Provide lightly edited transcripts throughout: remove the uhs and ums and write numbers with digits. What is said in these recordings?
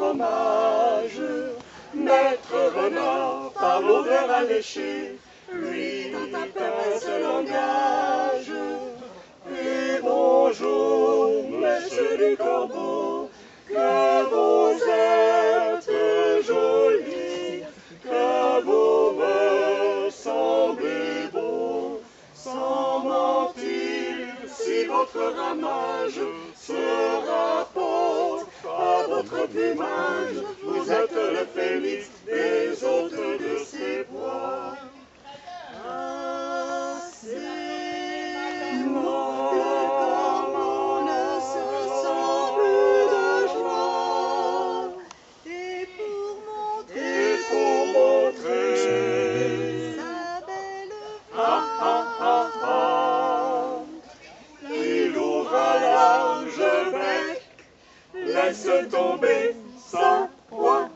fromage. Maître Renard parle au verre alléché, lui pince le langage. Et bonjour, monsieur du Corbeau, que vous êtes joli, que vous me semblez beau. Sans mentir, si votre ramage se rapporte à votre plumage, vous êtes le phénix des hôtes de ces bois. Laisse tomber sa proie.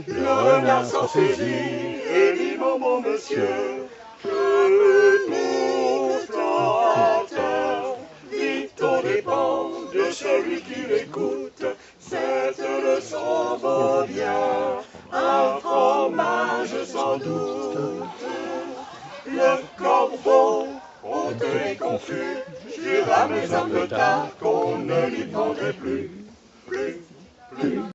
Le renard s'en saisit et dit mon monsieur, je tout à terre. Vite au dépend de celui qui l'écoute, cette leçon vaut bien un fromage sans doute. Le corbeau, honte et confus, jura mais un peu tard qu'on ne lui prendrait plus.